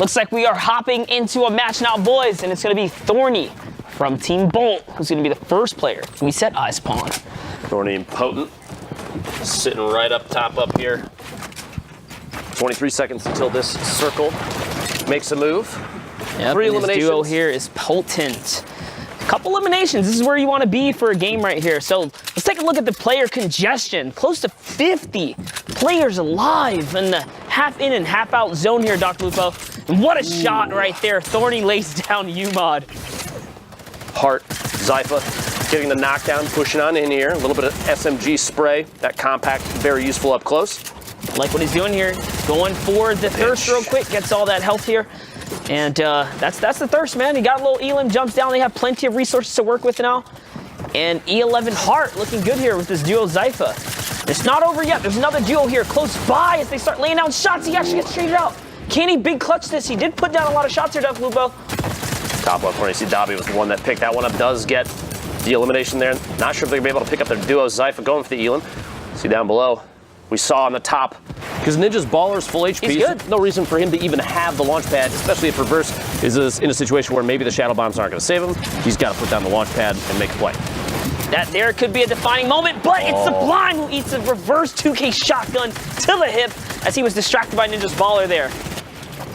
Looks like we are hopping into a match now, boys, and it's going to be Thorny from Team Bolt, who's going to be the first player we set eyes upon. Thorny and Potent sitting right up top up here. 23 seconds until this circle makes a move. Yep, 3 eliminations. This duo here is Potent. A couple eliminations. This is where you want to be for a game right here. So let's take a look at the player congestion. Close to 50 players alive in the half in and half out zone here, Dr. Lupo. And what a shot right there. Thorny lays down UMod. Heart, Zypha getting the knockdown, pushing on in here. A little bit of SMG spray. That compact, very useful up close. Like what he's doing here. Going for the thirst real quick. Gets all that health here. And that's the thirst, man. He got a little Elim, jumps down. They have plenty of resources to work with now. And E11 Heart looking good here with this duo Zypha. It's not over yet. There's another duo here close by as they start laying down shots. He actually gets traded out. Can he big clutch this? He did put down a lot of shots here, Dr. Lupo. Top left corner, you see Dobby was the one that picked that one up. Does get the elimination there. Not sure if they're going to be able to pick up their duo. Zypha going for the Elim. See down below. We saw on the top, because Ninja's baller is full HP. He's good. No reason for him to even have the launch pad, especially if Reverse is in a situation where maybe the Shadow Bombs aren't going to save him. He's got to put down the launch pad and make a play. That there could be a defining moment, but it's Sublime who eats a reverse 2K shotgun to the hip as he was distracted by Ninja's baller there.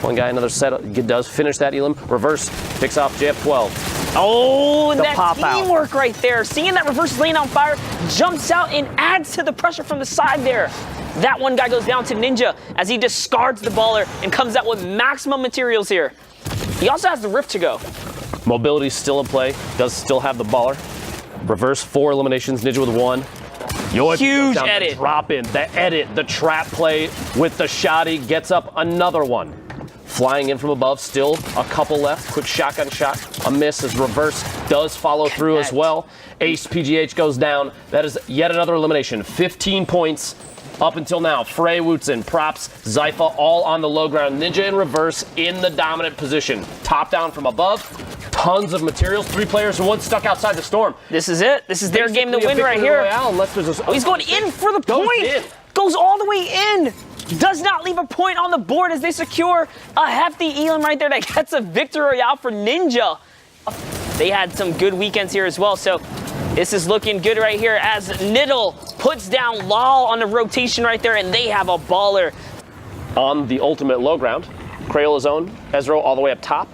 One guy, another set, does finish that Elim. Reverse picks off JF12. Oh, and The that pop out. teamwork right there. Seeing that Reverse is laying on fire, jumps out and adds to the pressure from the side there. That one guy goes down to Ninja as he discards the baller and comes out with maximum materials here. He also has the Rift to go. Mobility's still in play. Does still have the baller. Reverse 4 eliminations. Ninja with 1. Huge edit. Drop in. The edit. The trap play with the shotty gets up another one. Flying in from above. Still a couple left. Quick shotgun shot. A miss as Reverse does follow through as well. Ace PGH goes down. That is yet another elimination. 15 points. Up until now, Frey, Wootson, Props, Zypha all on the low ground. Ninja and Reverse in the dominant position. Top down from above. Tons of materials. 3 players and 1 stuck outside the storm. This is it. This is their game to win right here. Oh, he's going in for the point. Goes all the way in. Does not leave a point on the board as they secure a hefty Elim right there that gets a victory royale for Ninja. They had some good weekends here as well, so this is looking good right here as Niddle puts down Lol on the rotation right there, and they have a baller. On the ultimate low ground, Crayola zone, Ezreal all the way up top.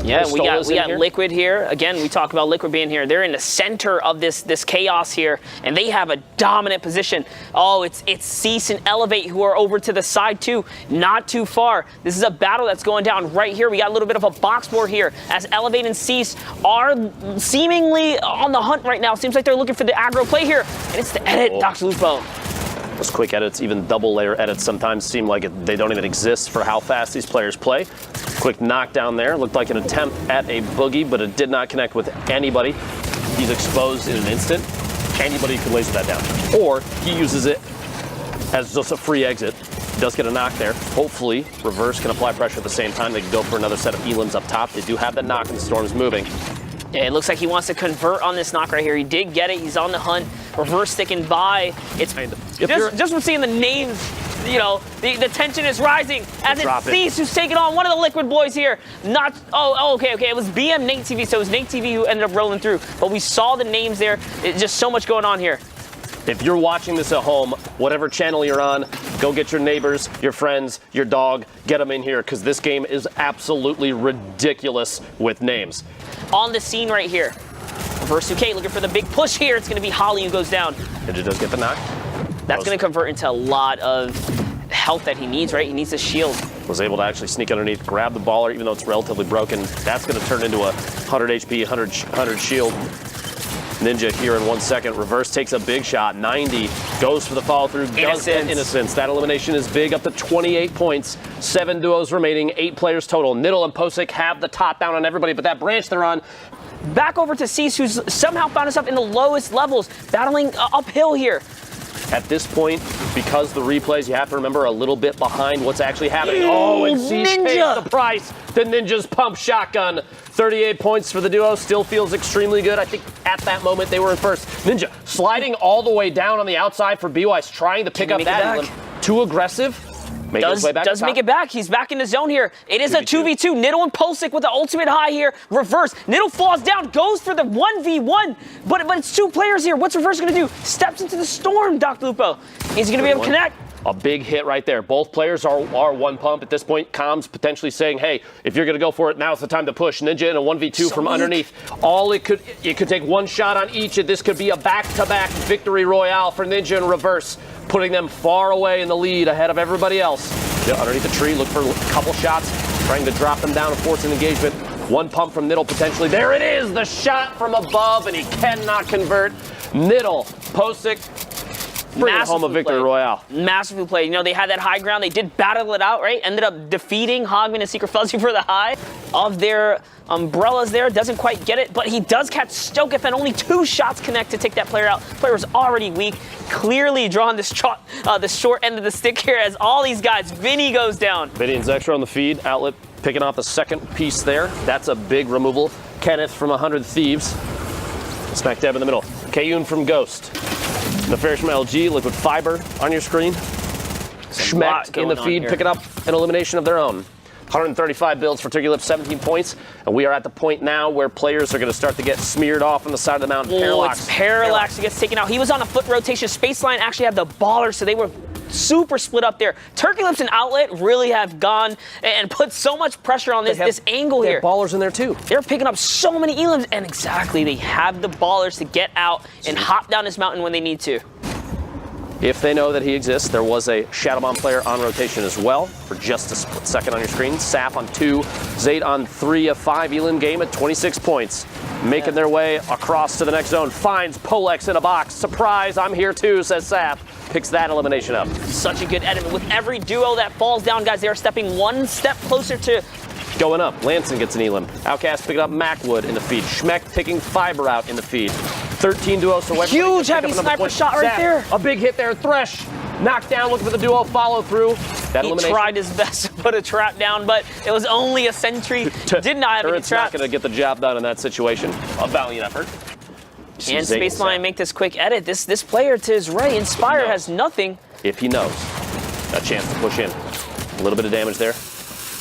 Yeah, we got Liquid here. Again, we talk about Liquid being here. They're in the center of this chaos here, and they have a dominant position. Oh, it's Cease and Elevate who are over to the side too, not too far. This is a battle that's going down right here. We got a little bit of a box war here as Elevate and Cease are seemingly on the hunt right now. Seems like they're looking for the aggro play here, and it's the edit, Dr. Lupo. Those quick edits, even double layer edits, sometimes seem like they don't even exist for how fast these players play. Quick knockdown there. Looked like an attempt at a boogie, but it did not connect with anybody. He's exposed in an instant. Anybody could laser that down. Or he uses it as just a free exit. He does get a knock there. Hopefully, Reverse can apply pressure at the same time. They can go for another set of Elims up top. They do have that knock and the storm's moving. Yeah, it looks like he wants to convert on this knock right here. He did get it. He's on the hunt. Reverse sticking by. It's just from seeing the names, you know, the tension is rising as it's Cease who's taking on one of the Liquid boys here. Okay. It was BM Nate TV, so it was Nate TV who ended up rolling through. But we saw the names there. It's just so much going on here. If you're watching this at home, whatever channel you're on, go get your neighbors, your friends, your dog, get them in here, because this game is absolutely ridiculous with names. On the scene right here. Reverse 2K looking for the big push here. It's going to be Holly who goes down. Ninja does get the knock. That's going to convert into a lot of health that he needs, right? He needs a shield. Was able to actually sneak underneath, grab the baller, even though it's relatively broken. That's going to turn into a 100 HP, 100 shield. Ninja here in 1 second. Reverse takes a big shot. 90. Goes for the follow through. Does get Innocence. That elimination is big. Up to 28 points. 7 duos remaining. 8 players total. Niddle and Posick have the top down on everybody, but that branch they're on. Back over to Cease, who's somehow found himself in the lowest levels, battling uphill here. At this point, because the replays, you have to remember a little bit behind what's actually happening. Oh, and Cease pays the price. The Ninja's pump shotgun. 38 points for the duo. Still feels extremely good. I think at that moment they were in first. Ninja sliding all the way down on the outside for BWise, trying to pick up that. Too aggressive. his way back. Does make it back. He's back in the zone here. It is a 2v2. Niddle and Pulsic with the ultimate high here. Reverse. Niddle falls down, goes for the 1v1. But it's 2 players here. What's Reverse going to do? Steps into the storm, Dr. Lupo. Is he going to be able to connect? A big hit right there. Both players are one pump at this point. Comms potentially saying, hey, if you're going to go for it, now's the time to push. Ninja in a 1v2 from underneath. It could take one shot on each, and this could be a back-to-back victory royale for Ninja and Reverse, putting them far away in the lead ahead of everybody else. Underneath the tree, look for a couple shots, trying to drop them down and force an engagement. One pump from Niddle potentially. There it is, the shot from above, and he cannot convert. Niddle, Pulsic, bringing home a victory royale. Massively played. You know, they had that high ground. They did battle it out, right? Ended up defeating Hogman and Secret Fuzzy for the high of their umbrellas there. Doesn't quite get it, but he does catch Stoketh, and only 2 shots connect to take that player out. Player was already weak. Clearly drawing the short end of the stick here as all these guys. Vinny goes down. Vinny and Zextra on the feed. Outlet picking off the second piece there. That's a big removal. Kenneth from 100 Thieves. Smack dab in the middle. Kayun from Ghost. Nefarious from LG, Liquid Fiber on your screen. Schmeck in the feed, picking up an elimination of their own. 135 builds for Turkey Lips, 17 points. And we are at the point now where players are going to start to get smeared off on the side of the mountain. Parallax. It's Parallax who gets taken out. He was on a foot rotation. Spaceline actually had the baller, so they were super split up there. Turkey Lips and Outlet really have gone and put so much pressure on this angle here. Ballers in there too. They're picking up so many elims, and exactly, they have the ballers to get out and hop down this mountain when they need to. If they know that he exists, there was a Shadow Bomb player on rotation as well for just a split second on your screen. Saf on 2, Zayt on 3, a 5 elim game at 26 points. Making their way across to the next zone. Finds Polex in a box. Surprise, I'm here too, says Saf. Picks that elimination up. Such a good edit. With every duo that falls down, guys, they are stepping one step closer to going up. Lanson gets an elim. Outcast picking up Macwood in the feed. Schmeck picking Fiber out in the feed. 13 duos, so huge heavy sniper shot right there. A big hit there. Thresh knocked down, looking for the duo follow through. That he tried his best to put a trap down, but it was only a sentry. Did not have any traps. Not going to get the job done in that situation. A valiant effort. And Spaceline make this quick edit. This player to his right, Inspire, has nothing. If he knows, a chance to push in. A little bit of damage there.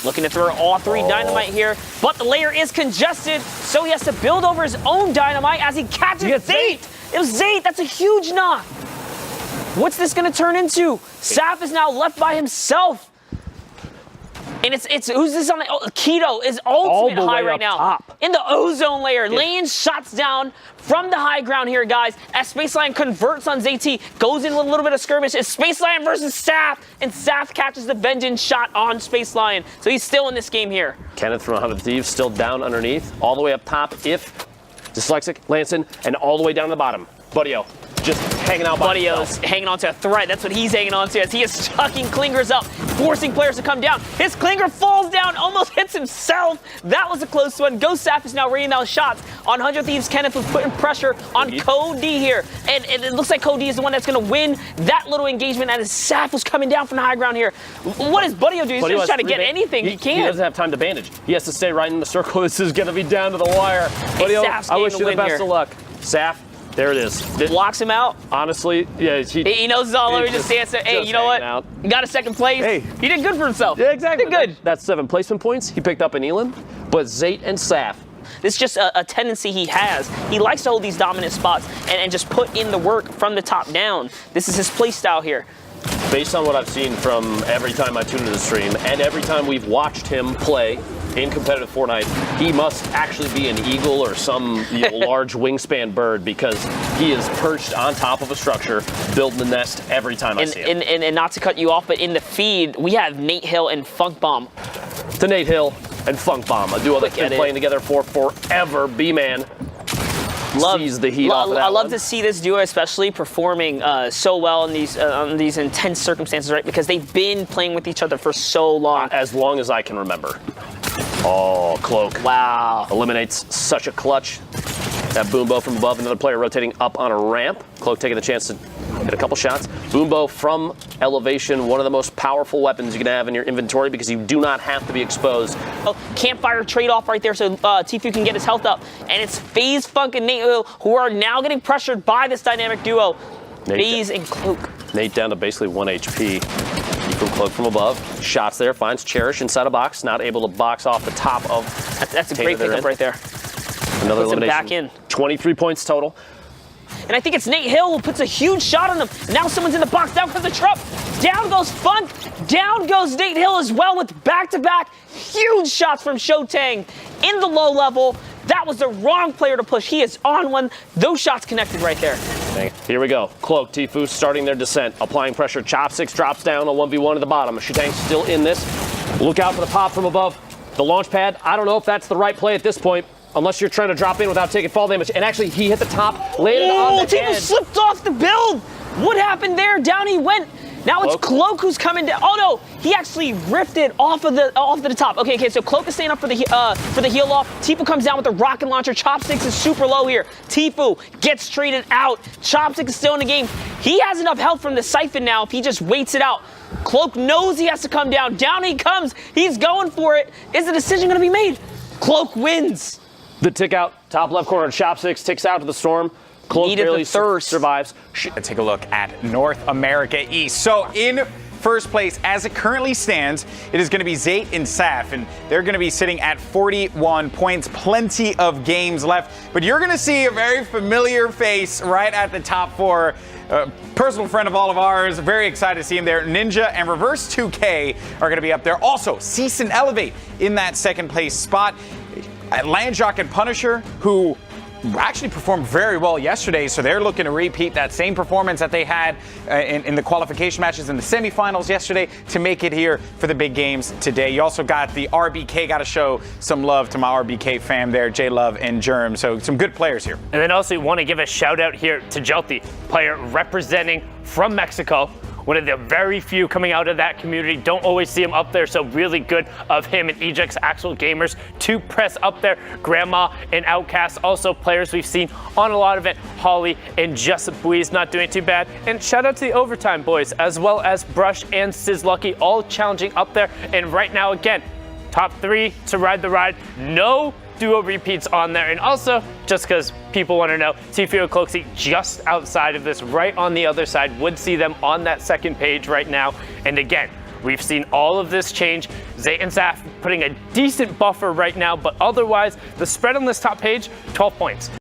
Looking to throw all 3 dynamite here, but the layer is congested, so he has to build over his own dynamite as he catches Zayt. It was Zayt. That's a huge knock. What's this going to turn into? Saf is now left by himself. And it's who's this on the Keto is ultimate high right now. Top. In the ozone layer. Laying shots down from the high ground here, guys. As Spaceline converts on ZT, goes in with a little bit of skirmish. It's Spaceline versus Saf, and Saf catches the vengeance shot on Spaceline. So he's still in this game here. Kenneth from 100 Thieves still down underneath. All the way up top if Dyslexic, Lanson, and all the way down the bottom. Buddyo just hanging out by Buddyo's hanging on to a thread. That's what he's hanging on to as he is chucking clingers up, forcing players to come down. His clinger falls down, almost hits himself. That was a close one. Ghost Saf is now raining down shots on 100 Thieves. Kenneth was putting pressure on Cody here. And it looks like Cody is the one that's going to win that little engagement as Saf was coming down from the high ground here. What does Buddyo do? He's just trying to get anything he can. He doesn't have time to bandage. He has to stay right in the circle. This is going to be down to the wire. Buddyo, I wish you the best of luck. Saf. There it is. Blocks him out. Honestly, yeah. He knows it's all over. He just stands there. Hey, you know what? He got a second place. Hey. He did good for himself. Yeah, exactly. He did good. That's 7 placement points. He picked up an elim, but Zayt and Saf. This is just a tendency he has. He likes to hold these dominant spots and just put in the work from the top down. This is his play style here. Based on what I've seen from every time I tune into the stream and every time we've watched him play in competitive Fortnite, he must actually be an eagle or some large wingspan bird because he is perched on top of a structure, building the nest every time I see him. And not to cut you off, but in the feed, we have Nate Hill and Funk Bomb. To Nate Hill and Funk Bomb, a duo that's been playing together for forever. B-Man sees the heat off of that I love to see this duo especially performing so well in these intense circumstances, right? Because they've been playing with each other for so long. As long as I can remember. Oh, Cloak. Wow. Eliminates such a clutch. That Boombo from above, another player rotating up on a ramp. Cloak taking the chance to hit a couple shots. Boombo from elevation, one of the most powerful weapons you can have in your inventory because you do not have to be exposed. Oh, campfire trade-off right there so Tfue can get his health up. And it's FaZe Funk and Nate Hill who are now getting pressured by this dynamic duo. FaZe and Cloak. Nate down to basically 1 HP. from Cloak from above. Shots there, finds Cherish inside a box, not able to box off the top of. That's a great pickup right there. Another Puts him elimination. back in. 23 points total. And I think it's Nate Hill who puts a huge shot on him. Now someone's in the box. Down comes the Trup. Down goes Funk. Down goes Nate Hill as well with back-to-back huge shots from Shotang in the low level. That was the wrong player to push. He is on one. Those shots connected right there. Here we go. Cloak, Tfue starting their descent. Applying pressure. Chopsticks drops down a 1v1 at the bottom. Shotang still in this. Look out for the pop from above. The launch pad. I don't know if that's the right play at this point. Unless you're trying to drop in without taking fall damage. And actually, he hit the top, landed on the Tfue slipped off the build. What happened there? Down he went. Now it's Cloak who's coming down. Oh no, he actually ripped it off of the top. Okay, so Cloak is staying up for the heal off. Tfue comes down with the rocket launcher. Chopsticks is super low here. Tfue gets traded out. Chopsticks is still in the game. He has enough health from the Siphon now if he just waits it out. Cloak knows he has to come down. Down he comes. He's going for it. Is the decision going to be made? Cloak wins. The tick out, top left corner, Chopsticks ticks out to the storm. Cloak barely survives. Take a look at North America East. So in first place, as it currently stands, it is going to be Zayt and Saf, and they're going to be sitting at 41 points. Plenty of games left, but you're going to see a very familiar face right at the top four. Personal friend of all of ours, very excited to see him there. Ninja and Reverse 2K are going to be up there. Also, Cease and Elevate in that second place spot. Landjock and Punisher, who actually performed very well yesterday, so they're looking to repeat that same performance that they had in the qualification matches in the semifinals yesterday to make it here for the big games today. You also got the RBK, got to show some love to my RBK fam there, J Love and Germ, so some good players here. And then also want to give a shout out here to Jelty, player representing from Mexico. One of the very few coming out of that community. Don't always see him up there, so really good of him and Eject's Actual Gamers to press up there. Grandma and Outcast, also players we've seen on a lot of it. Holly and Just Bui's not doing too bad. And shout out to the Overtime boys, as well as Brush and Sizlucky, all challenging up there. And right now, again, top three to ride the ride. No duo repeats on there. And also, just because people want to know, Tfue and Cloakzy just outside of this, right on the other side, would see them on that second page right now. And again, we've seen all of this change. Zayt and Saf putting a decent buffer right now, but otherwise, the spread on this top page, 12 points.